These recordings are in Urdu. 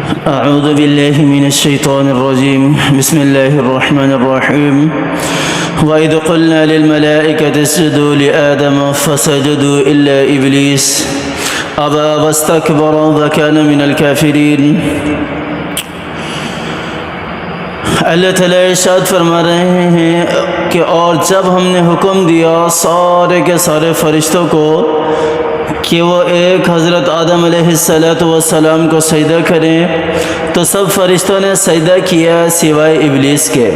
أعوذ بالله من الشيطان الرجيم بسم الله الرحمن الرحيم وإذ قلنا للملائكة اسجدوا لآدم فسجدوا إلا إبليس أبى واستكبر وكان من الكافرين۔ اللہ تعالیٰ ارشاد فرما رہے ہیں کہ اور جب ہم نے حکم دیا سارے کے سارے فرشتوں کو کہ وہ ایک حضرت آدم علیہ السلام کو سجدہ کریں، تو سب فرشتوں نے سجدہ کیا سوائے ابلیس کے۔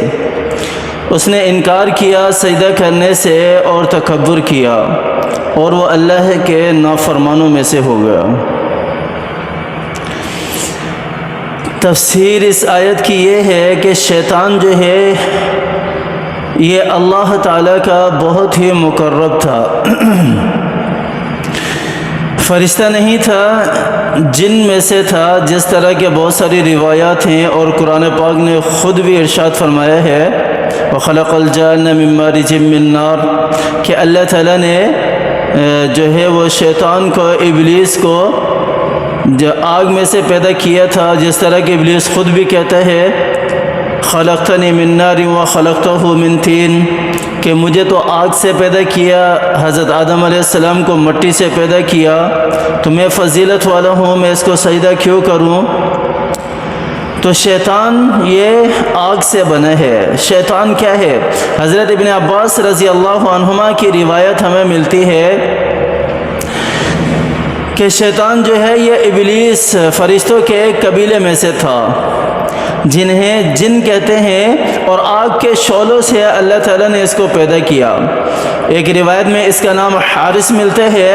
اس نے انکار کیا سجدہ کرنے سے اور تکبر کیا، اور وہ اللہ کے نافرمانوں میں سے ہو گیا۔ تفسیر اس آیت کی یہ ہے کہ شیطان جو ہے یہ اللہ تعالیٰ کا بہت ہی مقرب تھا، فرشتہ نہیں تھا، جن میں سے تھا، جس طرح کے بہت ساری روایات ہیں، اور قرآن پاک نے خود بھی ارشاد فرمایا ہے وَخَلَقَ الْجَانَّ مِن مَّارِجٍ مِّن نَّارٍ کہ اللہ تعالیٰ نے جو ہے وہ شیطان کو، ابلیس کو جو آگ میں سے پیدا کیا تھا، جس طرح کہ ابلیس خود بھی کہتا ہے خلقتنی من نار وخلقتہ من طین کہ مجھے تو آگ سے پیدا کیا، حضرت آدم علیہ السلام کو مٹی سے پیدا کیا، تو میں فضیلت والا ہوں، میں اس کو سجدہ کیوں کروں؟ تو شیطان یہ آگ سے بنا ہے۔ شیطان کیا ہے؟ حضرت ابن عباس رضی اللہ عنہما کی روایت ہمیں ملتی ہے کہ شیطان جو ہے یہ ابلیس فرشتوں کے ایک قبیلے میں سے تھا، جنہیں جن کہتے ہیں، اور آگ کے شعلوں سے اللہ تعالیٰ نے اس کو پیدا کیا۔ ایک روایت میں اس کا نام حارث ملتا ہے،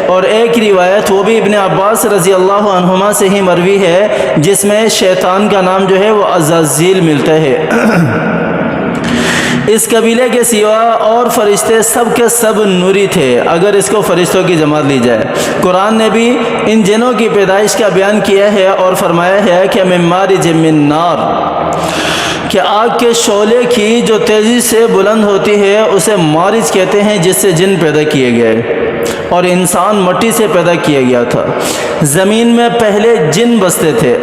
اور ایک روایت وہ بھی ابن عباس رضی اللہ عنہما سے ہی مروی ہے، جس میں شیطان کا نام جو ہے وہ عزازیل ملتا ہے۔ اس قبیلے کے سوا اور فرشتے سب کے سب نوری تھے، اگر اس کو فرشتوں کی جماعت لی جائے۔ قرآن نے بھی ان جنوں کی پیدائش کا بیان کیا ہے اور فرمایا ہے کہ من مارج من نار کہ آگ کے شعلے کی جو تیزی سے بلند ہوتی ہے اسے مارج کہتے ہیں، جس سے جن پیدا کیے گئے، اور انسان مٹی سے پیدا کیا گیا تھا۔ زمین میں پہلے جن بستے تھے،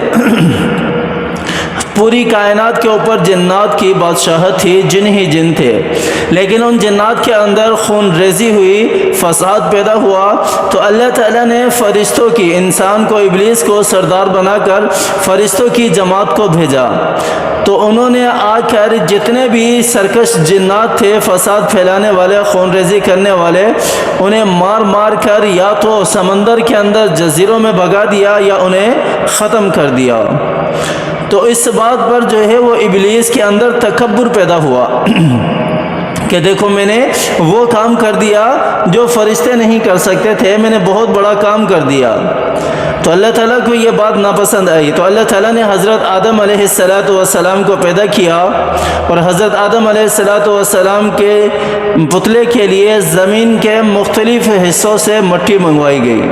پوری کائنات کے اوپر جنات کی بادشاہت تھی، جن ہی جن تھے، لیکن ان جنات کے اندر خون ریزی ہوئی، فساد پیدا ہوا، تو اللہ تعالیٰ نے فرشتوں کی، انسان کو، ابلیس کو سردار بنا کر فرشتوں کی جماعت کو بھیجا۔ تو انہوں نے آ کر جتنے بھی سرکش جنات تھے، فساد پھیلانے والے، خون ریزی کرنے والے، انہیں مار مار کر یا تو سمندر کے اندر جزیروں میں بھگا دیا یا انہیں ختم کر دیا۔ تو اس بات پر جو ہے وہ ابلیس کے اندر تکبر پیدا ہوا کہ دیکھو میں نے وہ کام کر دیا جو فرشتے نہیں کر سکتے تھے، میں نے بہت بڑا کام کر دیا۔ تو اللہ تعالیٰ کو یہ بات ناپسند آئی، تو اللہ تعالیٰ نے حضرت آدم علیہ السلام کو پیدا کیا، اور حضرت آدم علیہ السلام کے پتلے کے لیے زمین کے مختلف حصوں سے مٹی منگوائی گئی۔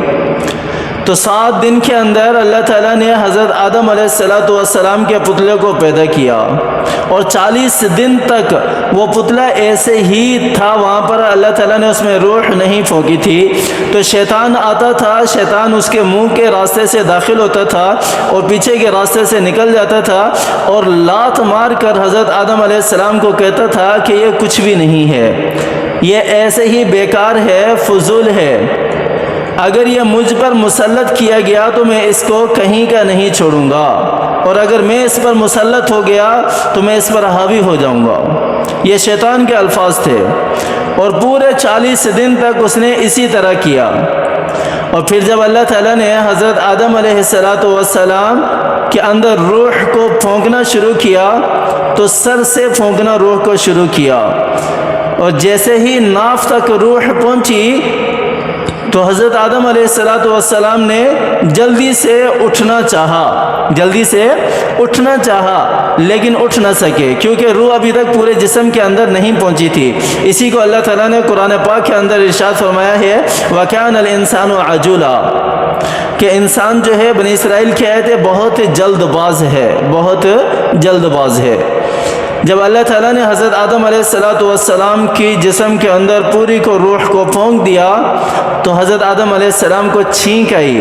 تو 7 دن کے اندر اللہ تعالیٰ نے حضرت آدم علیہ السلام کے پتلے کو پیدا کیا، اور 40 دن تک وہ پتلا ایسے ہی تھا، وہاں پر اللہ تعالیٰ نے اس میں روح نہیں پھونکی تھی۔ تو شیطان آتا تھا، شیطان اس کے منہ کے راستے سے داخل ہوتا تھا اور پیچھے کے راستے سے نکل جاتا تھا، اور لات مار کر حضرت آدم علیہ السلام کو کہتا تھا کہ یہ کچھ بھی نہیں ہے، یہ ایسے ہی بیکار ہے، فضول ہے، اگر یہ مجھ پر مسلط کیا گیا تو میں اس کو کہیں کا نہیں چھوڑوں گا، اور اگر میں اس پر مسلط ہو گیا تو میں اس پر حاوی ہو جاؤں گا۔ یہ شیطان کے الفاظ تھے، اور پورے 40 دن تک اس نے اسی طرح کیا۔ اور پھر جب اللہ تعالیٰ نے حضرت آدم علیہ السلام کے اندر روح کو پھونکنا شروع کیا، تو سر سے پھونکنا روح کو شروع کیا، اور جیسے ہی ناف تک روح پہنچی تو حضرت آدم علیہ السلام نے جلدی سے اٹھنا چاہا لیکن اٹھ نہ سکے، کیونکہ روح ابھی تک پورے جسم کے اندر نہیں پہنچی تھی۔ اسی کو اللہ تعالیٰ نے قرآن پاک کے اندر ارشاد فرمایا ہے وَكَانَ الْإِنسَانُ عَجُولًا کہ انسان جو ہے، بنی اسرائیل کی آیت ہے، بہت جلد باز ہے۔ جب اللہ تعالیٰ نے حضرت آدم علیہ السلام کی جسم کے اندر پوری کو روح کو پھونک دیا تو حضرت آدم علیہ السلام کو چھینک آئی.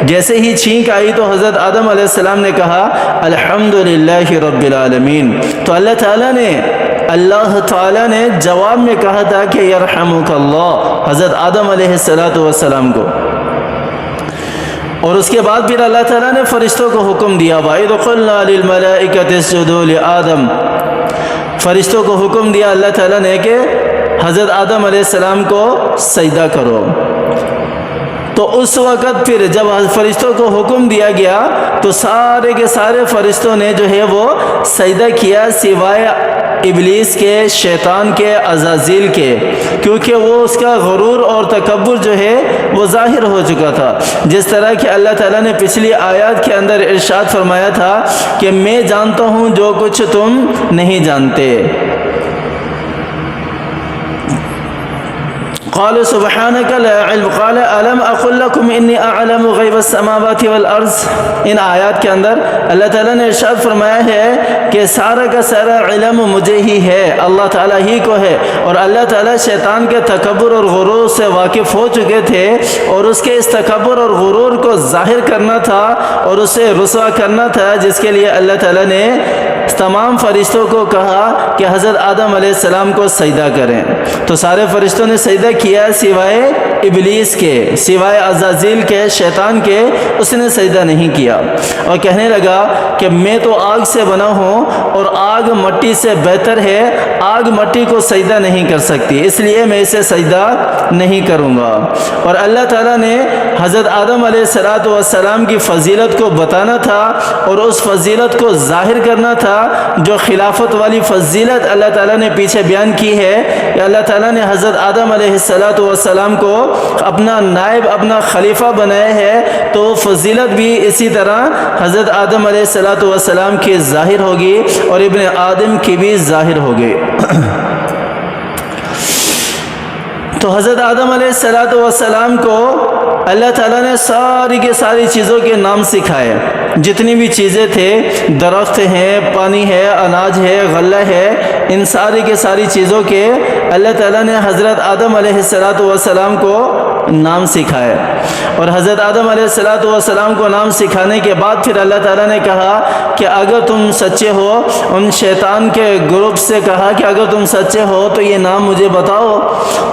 جیسے ہی چھینک آئی تو حضرت آدم علیہ السلام نے کہا الحمدللہ رب العالمین. تو اللہ تعالیٰ نے جواب میں کہا تھا کہ یرحمک اللہ حضرت آدم علیہ السلام کو. اور اس کے بعد پھر اللہ تعالیٰ نے فرشتوں کو حکم دیا وَإِذْ قُلْنَا لِلْمَلَائِكَةِ اسْجُدُوا لِآدَمَ. فرشتوں کو حکم دیا اللہ تعالیٰ نے کہ حضرت آدم علیہ السلام کو سجدہ کرو. تو اس وقت پھر جب فرشتوں کو حکم دیا گیا تو سارے کے سارے فرشتوں نے جو ہے وہ سجدہ کیا سوائے ابلیس کے، شیطان کے، عزازیل کے، کیونکہ وہ اس کا غرور اور تکبر جو ہے وہ ظاہر ہو چکا تھا. جس طرح کہ اللہ تعالیٰ نے پچھلی آیات کے اندر ارشاد فرمایا تھا کہ میں جانتا ہوں جو کچھ تم نہیں جانتے. قال سبحانك لا علم قال الم اقل لكم اني اعلم غیب السماوات والارض. ان آیات کے اندر اللہ تعالیٰ نے ارشاد فرمایا ہے کہ سارا کا سارا علم مجھے ہی ہے، اللہ تعالیٰ ہی کو ہے. اور اللہ تعالیٰ شیطان کے تکبر اور غرور سے واقف ہو چکے تھے اور اس کے اس تکبر اور غرور کو ظاہر کرنا تھا اور اسے رسوا کرنا تھا، جس کے لیے اللہ تعالیٰ نے تمام فرشتوں کو کہا کہ حضرت آدم علیہ السلام کو سجدہ کریں. تو سارے فرشتوں نے سجدہ کیا سوائے ابلیس کے، سوائے عزازیل کے، شیطان کے، اس نے سجدہ نہیں کیا. اور کہنے لگا کہ میں تو آگ سے بنا ہوں اور آگ مٹی سے بہتر ہے، آگ مٹی کو سجدہ نہیں کر سکتی، اس لیے میں اسے سجدہ نہیں کروں گا. اور اللہ تعالیٰ نے حضرت آدم علیہ السلام کی فضیلت کو بتانا تھا اور اس فضیلت کو ظاہر کرنا تھا. جو خلافت والی فضیلت اللہ تعالیٰ نے پیچھے بیان کی ہے کہ اللہ تعالیٰ نے حضرت آدم علیہ السلام کو اپنا نائب، اپنا خلیفہ بنایا ہے، تو وہ فضیلت بھی اسی طرح حضرت آدم علیہ السلام کی ظاہر ہوگی اور ابن آدم کی بھی ظاہر ہوگی. تو حضرت آدم علیہ السلام کو اللہ تعالیٰ نے ساری کی ساری چیزوں کے نام سکھائے. جتنی بھی چیزیں تھے، درخت ہیں، پانی ہے، اناج ہے، غلہ ہے، ان ساری کے ساری چیزوں کے اللہ تعالیٰ نے حضرت آدم علیہ السلام کو نام سکھائے. اور حضرت آدم علیہ السلام کو نام سکھانے کے بعد پھر اللہ تعالیٰ نے کہا کہ اگر تم سچے ہو، ان شیطان کے گروپ سے کہا کہ اگر تم سچے ہو تو یہ نام مجھے بتاؤ.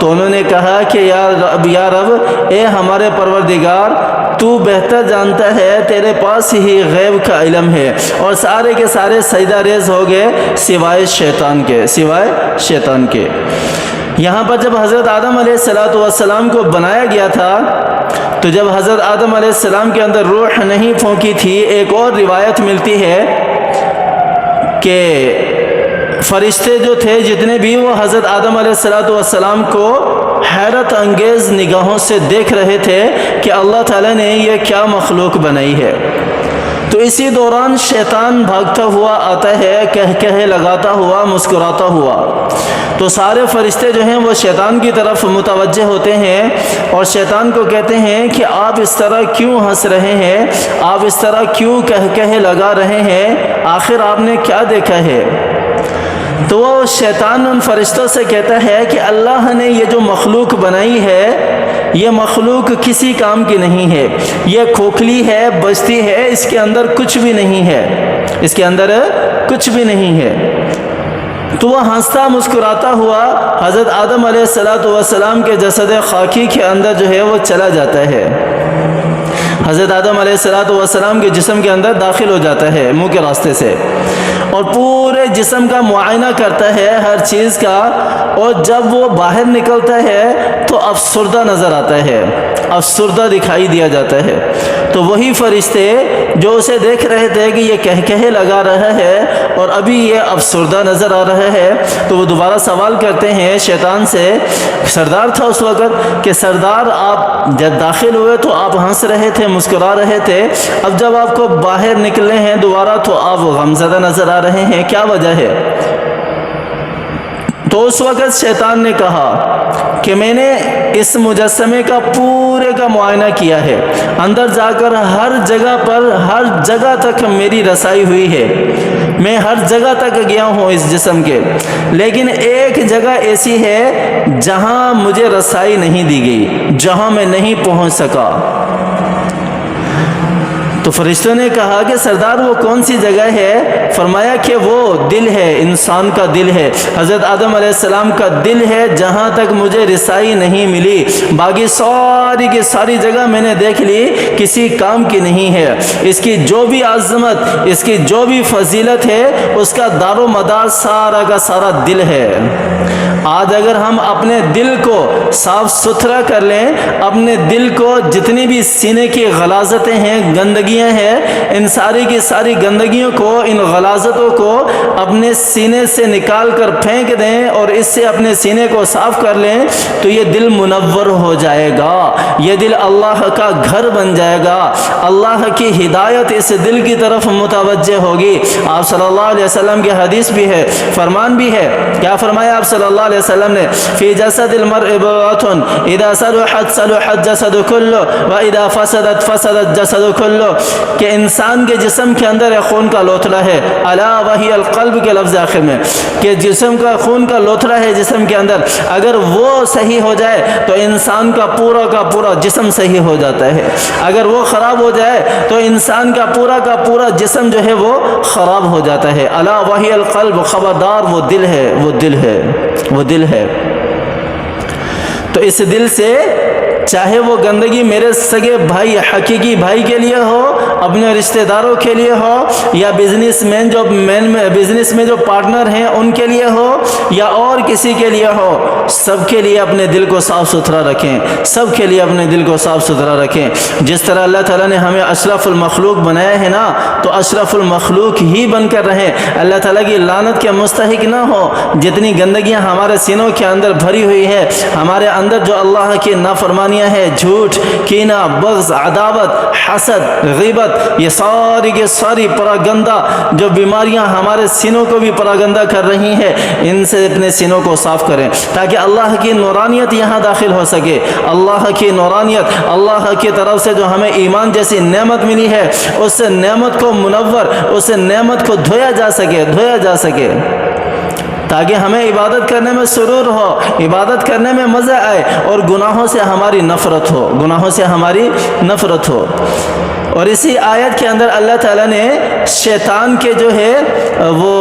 تو انہوں نے کہا کہ یا رب، اے ہمارے پروردگار، تو بہتر جانتا ہے، تیرے پاس ہی غیب کا علم ہے. اور سارے کے سارے سجدہ ریز ہو گئے سوائے شیطان کے. یہاں پر جب حضرت آدم علیہ السلام کو بنایا گیا تھا تو جب حضرت آدم علیہ السلام کے اندر روح نہیں پھونکی تھی، ایک اور روایت ملتی ہے کہ فرشتے جو تھے جتنے بھی، وہ حضرت آدم علیہ السلام کو حیرت انگیز نگاہوں سے دیکھ رہے تھے کہ اللہ تعالیٰ نے یہ کیا مخلوق بنائی ہے. تو اسی دوران شیطان بھاگتا ہوا آتا ہے، کہہ لگاتا ہوا، مسکراتا ہوا. تو سارے فرشتے جو ہیں وہ شیطان کی طرف متوجہ ہوتے ہیں اور شیطان کو کہتے ہیں کہ آپ اس طرح کیوں ہنس رہے ہیں، آپ اس طرح کیوں کہہ لگا رہے ہیں، آخر آپ نے کیا دیکھا ہے. تو وہ شیطان ان فرشتوں سے کہتا ہے کہ اللہ نے یہ جو مخلوق بنائی ہے، یہ مخلوق کسی کام کی نہیں ہے، یہ کھوکھلی ہے، بستی ہے، اس کے اندر کچھ بھی نہیں ہے، اس کے اندر کچھ بھی نہیں ہے. تو وہ ہنستا مسکراتا ہوا حضرت آدم علیہ السلام کے جسد خاکی کے اندر جو ہے وہ چلا جاتا ہے، حضرت آدم علیہ السلام کے جسم کے اندر داخل ہو جاتا ہے منہ کے راستے سے، اور پورے جسم کا معائنہ کرتا ہے ہر چیز کا. اور جب وہ باہر نکلتا ہے تو افسردہ نظر آتا ہے، افسردہ دکھائی دیا جاتا ہے. تو وہی فرشتے جو اسے دیکھ رہے تھے کہ یہ کہہ لگا رہا ہے اور ابھی یہ افسردہ نظر آ رہا ہے، تو وہ دوبارہ سوال کرتے ہیں شیطان سے. سردار تھا اس وقت کہ سردار، آپ جب داخل ہوئے تو آپ ہنس رہے تھے، مسکرا رہے تھے، اب جب آپ کو باہر نکلے ہیں دوبارہ تو آپ غمزدہ نظر آ رہے ہیں، کیا وجہ ہے؟ تو اس وقت شیطان نے کہا کہ میں نے اس مجسمے کا پورے کا معائنہ کیا ہے، اندر جا کر ہر جگہ پر، ہر جگہ تک میری رسائی ہوئی ہے، میں ہر جگہ تک گیا ہوں اس جسم کے، لیکن ایک جگہ ایسی ہے جہاں مجھے رسائی نہیں دی گئی، جہاں میں نہیں پہنچ سکا۔ تو فرشتوں نے کہا کہ سردار وہ کون سی جگہ ہے؟ فرمایا کہ وہ دل ہے، انسان کا دل ہے، حضرت آدم علیہ السلام کا دل ہے، جہاں تک مجھے رسائی نہیں ملی، باقی ساری کی ساری جگہ میں نے دیکھ لی، کسی کام کی نہیں ہے۔ اس کی جو بھی عظمت، اس کی جو بھی فضیلت ہے، اس کا دار و مدار سارا کا سارا دل ہے۔ آج اگر ہم اپنے دل کو صاف ستھرا کر لیں، اپنے دل کو جتنی بھی سینے کی غلاظتیں ہیں، گندگیاں ہیں، ان ساری کی ساری گندگیوں کو، ان غلاظتوں کو اپنے سینے سے نکال کر پھینک دیں اور اس سے اپنے سینے کو صاف کر لیں، تو یہ دل منور ہو جائے گا، یہ دل اللہ کا گھر بن جائے گا، اللہ کی ہدایت اس دل کی طرف متوجہ ہوگی۔ آپ صلی اللہ علیہ وسلم کی حدیث بھی ہے، فرمان بھی ہے، کیا فرمایا آپ صلی اللہ علیہ وسلم نے؟ فی جسد المرء بضعۃ اذا صلحت صلح الجسد کلہ واذا فسدت فسد الجسد کلہ، کہ انسان کے جسم کے اندر ایک خون کا لوتھڑا ہے، الا وہی القلب کے لفظ آخر میں، کہ جسم کا خون کا لوتھڑا ہے جسم کے اندر، اگر وہ صحیح ہو جائے تو انسان کا پورا جسم صحیح ہو جاتا ہے، اگر وہ خراب ہو جائے تو انسان کا پورا جسم جو ہے وہ خراب ہو جاتا ہے۔ الا وہی القلب، خبردار وہ دل ہے، وہ دل ہے، وہ دل ہے۔ تو اس دل سے چاہے وہ گندگی میرے سگے بھائی، حقیقی بھائی کے لیے ہو، اپنے رشتہ داروں کے لیے ہو، یا بزنس میں جو پارٹنر ہیں ان کے لیے ہو، یا اور کسی کے لیے ہو، سب کے لیے اپنے دل کو صاف ستھرا رکھیں، سب کے لیے اپنے دل کو صاف ستھرا رکھیں۔ جس طرح اللہ تعالیٰ نے ہمیں اشرف المخلوق بنایا ہے نا، تو اشرف المخلوق ہی بن کر رہیں، اللہ تعالیٰ کی لعنت کے مستحق نہ ہو۔ جتنی گندگیاں ہمارے سینوں کے اندر بھری ہوئی ہے، ہمارے اندر جو اللہ کی نافرمانی ہے، جھوٹ، کینہ، بغض، عداوت، حسد، غیبت، یہ ساری کے ساری پراگندہ جو بیماریاں ہمارے سینوں کو بھی پراگندہ کر رہی ہیں، ان سے اپنے سینوں کو صاف کریں تاکہ اللہ کی نورانیت یہاں داخل ہو سکے۔ اللہ کی نورانیت، اللہ کی طرف سے جو ہمیں ایمان جیسی نعمت ملی ہے، اس نعمت کو منور، اس نعمت کو دھویا جا سکے تاکہ ہمیں عبادت کرنے میں سرور ہو، عبادت کرنے میں مزہ آئے، اور گناہوں سے ہماری نفرت ہو۔ اور اسی آیت کے اندر اللہ تعالیٰ نے شیطان کے جو ہے وہ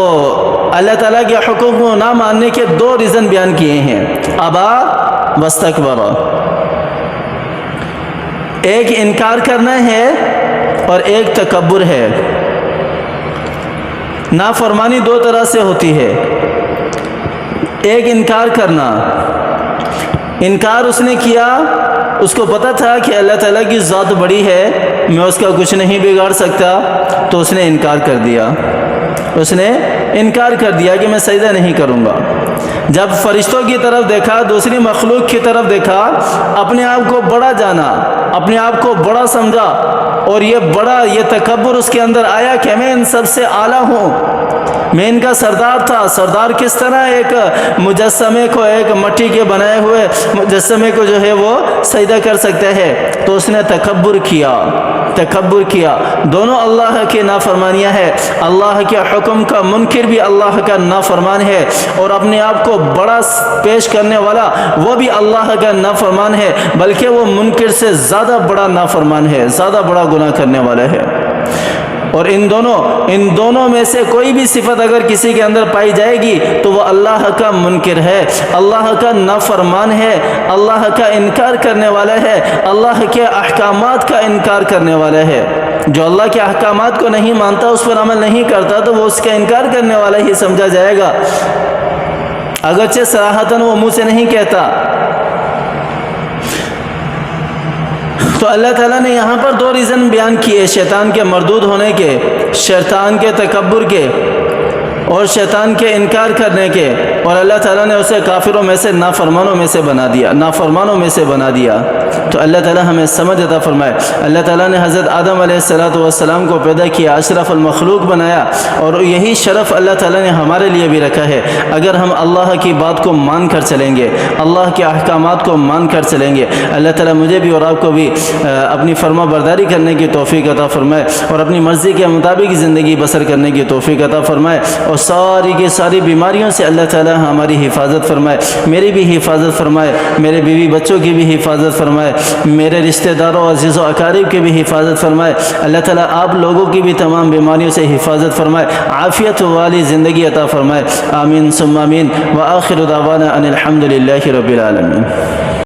اللہ تعالیٰ کے حکم کو نہ ماننے کے 2 ریزن بیان کیے ہیں، ابا واستکبر، ایک انکار کرنا ہے اور ایک تکبر ہے۔ نافرمانی 2 طرح سے ہوتی ہے، ایک انکار کرنا، انکار اس نے کیا، اس کو پتا تھا کہ اللہ تعالیٰ کی ذات بڑی ہے، میں اس کا کچھ نہیں بگاڑ سکتا، تو اس نے انکار کر دیا کہ میں سجدہ نہیں کروں گا۔ جب فرشتوں کی طرف دیکھا، دوسری مخلوق کی طرف دیکھا، اپنے آپ کو بڑا جانا، اپنے آپ کو بڑا سمجھا، اور یہ تکبر اس کے اندر آیا کہ میں ان سب سے اعلیٰ ہوں، میں ان کا سردار تھا۔ سردار کس طرح ایک مجسمے کو، ایک مٹی کے بنائے ہوئے مجسمے کو جو ہے وہ سجدہ کر سکتا ہے، تو اس نے تکبر کیا۔ دونوں اللہ کی نافرمانیاں ہیں، اللہ کے حکم کا منکر بھی اللہ کا نافرمان ہے، اور اپنے آپ کو بڑا پیش کرنے والا وہ بھی اللہ کا نافرمان ہے، بلکہ وہ منکر سے زیادہ بڑا نافرمان ہے، زیادہ بڑا گناہ کرنے والا ہے۔ اور ان دونوں میں سے کوئی بھی صفت اگر کسی کے اندر پائی جائے گی تو وہ اللہ کا منکر ہے، اللہ کا نافرمان ہے، اللہ کا انکار کرنے والا ہے، اللہ کے احکامات کا انکار کرنے والا ہے۔ جو اللہ کے احکامات کو نہیں مانتا، اس پر عمل نہیں کرتا، تو وہ اس کا انکار کرنے والا ہی سمجھا جائے گا، اگرچہ صراحتاً وہ منہ سے نہیں کہتا۔ تو اللہ تعالیٰ نے یہاں پر 2 ریزن بیان کیے، شیطان کے مردود ہونے کے، شیطان کے تکبر کے۔ اور شیطان کے انکار کرنے کے، اور اللہ تعالیٰ نے اسے کافروں میں سے، نافرمانوں میں سے بنا دیا. تو اللہ تعالیٰ ہمیں سمجھ عطا فرمائے. اللہ تعالیٰ نے حضرت آدم علیہ السلام کو پیدا کیا، اشرف المخلوق بنایا، اور یہی شرف اللہ تعالیٰ نے ہمارے لیے بھی رکھا ہے. اگر ہم اللہ کی بات کو مان کر چلیں گے، اللہ کے احکامات کو مان کر چلیں گے، اللہ تعالیٰ مجھے بھی اور آپ کو بھی اپنی فرما برداری کرنے کی توفیق عطا فرمائے، اور اپنی مرضی کے مطابق زندگی بسر کرنے کی توفیق عطا فرمائے، اور ساری کی ساری بیماریوں سے اللہ تعالیٰ ہماری حفاظت فرمائے، میری بھی حفاظت فرمائے، میرے بیوی بچوں کی بھی حفاظت فرمائے، میرے رشتہ داروں عزیز و اقارب کی بھی حفاظت فرمائے. اللہ تعالیٰ آپ لوگوں کی بھی تمام بیماریوں سے حفاظت فرمائے، عافیت والی زندگی عطا فرمائے. آمین ثم آمین. وآخر دعوانا ان الحمد للہ رب العالمین.